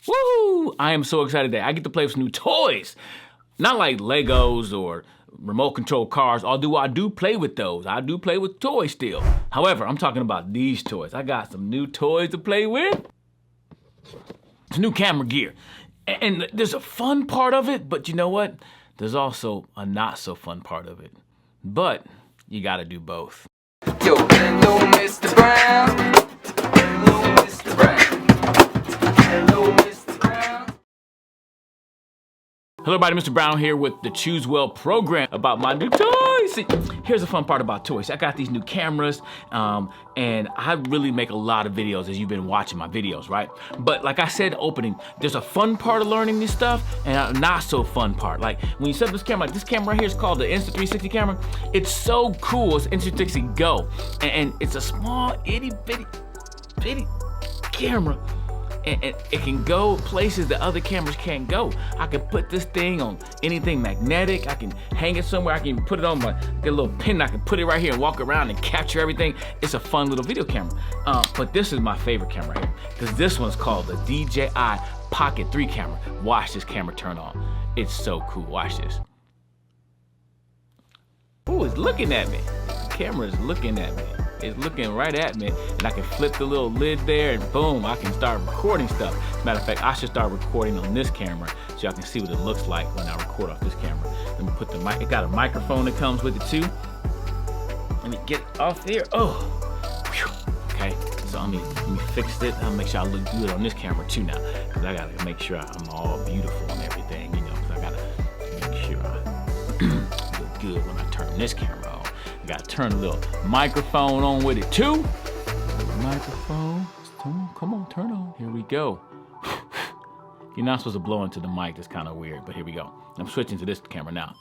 Woo! I am so excited today. I get to play with some new toys. Not like Legos or remote control cars, although I do play with those. I do play with toys still. However, I'm talking about these toys. I got some new toys to play with. It's new camera gear. And there's a fun part of it, but you know what? There's also a not so fun part of it. But you gotta do both. Yo, hello, Mr. Brown. Hello, Mr. Brown. Hello, Mr. Brown. Hello everybody, Mr. Brown here with the Choose Well program about my new toys. See, here's the fun part about toys. I got these new cameras, and I really make a lot of videos as you've been watching my videos, right? But like I said in the opening, there's a fun part of learning this stuff and a not so fun part. Like when you set up this camera, like this camera right here is called the Insta360 camera. It's so cool, it's Insta360 Go. And it's a small itty bitty camera. And it can go places that other cameras can't go. I can put this thing on anything magnetic. I can hang it somewhere. I can even put it on get a little pin. I can put it right here and walk around and capture everything. It's a fun little video camera. But this is my favorite camera here, because this one's called the DJI Pocket 3 camera. Watch this camera turn on. It's so cool. Watch this. Ooh, it's looking at me. The camera is looking at me. It's looking right at me, and I can flip the little lid there, and boom, I can start recording stuff. As a matter of fact, I should start recording on this camera so y'all can see what it looks like when I record off this camera. Let me put the mic. It got a microphone that comes with it too. Let me get it off there. Oh, whew. Okay. So let me fix it. I'll make sure I look good on this camera too now, because I gotta make sure I'm all beautiful and everything, you know. Because I gotta make sure I look good when I turn this camera on. I gotta turn a little microphone on with it too. Microphone, come on, turn on. Here we go. You're not supposed to blow into the mic. That's kind of weird, but here we go. I'm switching to this camera now.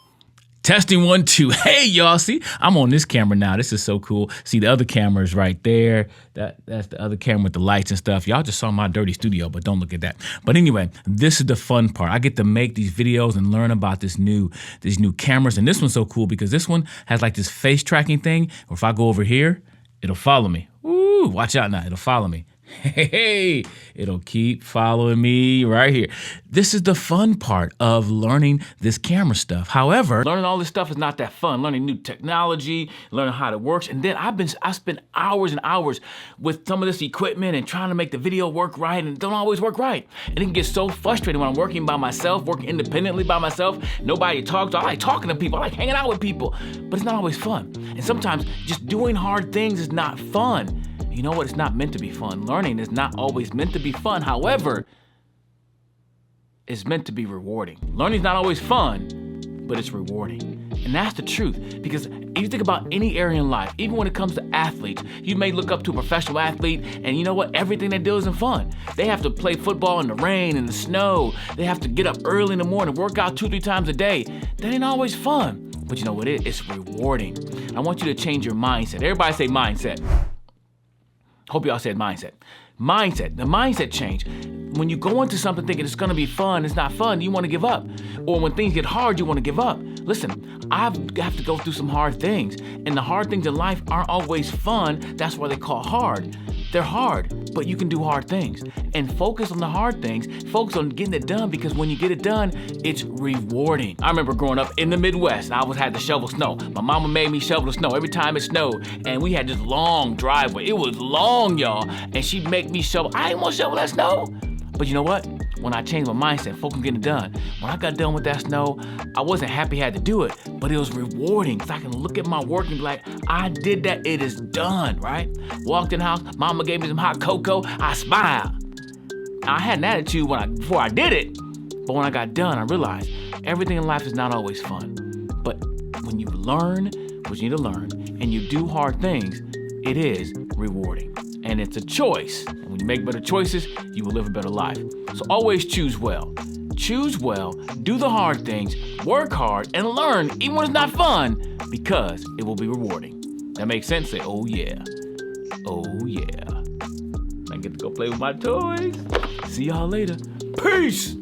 Testing 1, 2. Hey, y'all, see, I'm on this camera now. This is so cool. See, the other camera is right there. That's the other camera with the lights and stuff. Y'all just saw my dirty studio, but don't look at that. But anyway, this is the fun part. I get to make these videos and learn about these new cameras. And this one's so cool because this one has like this face tracking thing. Or if I go over here, it'll follow me. Ooh, watch out now. It'll follow me. Hey, it'll keep following me right here. This is the fun part of learning this camera stuff. However, learning all this stuff is not that fun. Learning new technology, learning how it works. And then I spent hours and hours with some of this equipment and trying to make the video work right, and it don't always work right. And it can get so frustrating when I'm working by myself, working independently by myself. Nobody talks to. I like talking to people. I like hanging out with people, but it's not always fun. And sometimes just doing hard things is not fun. You know what? It's not meant to be fun. Learning is not always meant to be fun. However, it's meant to be rewarding. Learning is not always fun, but it's rewarding. And that's the truth. Because if you think about any area in life, even when it comes to athletes, you may look up to a professional athlete, and you know what? Everything they do isn't fun. They have to play football in the rain, in the snow. They have to get up early in the morning, work out 2-3 times a day. That ain't always fun. But you know what? It's rewarding. I want you to change your mindset. Everybody say mindset. Hope y'all said mindset. Mindset, the mindset change. When you go into something thinking it's gonna be fun, it's not fun, you wanna give up. Or when things get hard, you wanna give up. Listen, I have to go through some hard things, and the hard things in life aren't always fun. That's why they call hard. They're hard, but you can do hard things. And focus on the hard things, focus on getting it done, because when you get it done, it's rewarding. I remember growing up in the Midwest, I always had to shovel snow. My mama made me shovel the snow every time it snowed, and we had this long driveway. It was long, y'all, and she'd make me shovel. I didn't want to shovel that snow. But you know what? When I changed my mindset, focus on getting it done. When I got done with that snow, I wasn't happy I had to do it, but it was rewarding, because I can look at my work and be like, I did that, it is done, right? Walked in the house, mama gave me some hot cocoa, I smiled. I had an attitude before I did it, but when I got done, I realized everything in life is not always fun. But when you learn what you need to learn, and you do hard things, it is rewarding. And it's a choice. And when you make better choices, you will live a better life. So always choose well. Choose well, do the hard things, work hard, and learn even when it's not fun, because it will be rewarding. That makes sense? Say, oh yeah. Oh yeah. I get to go play with my toys. See y'all later. Peace!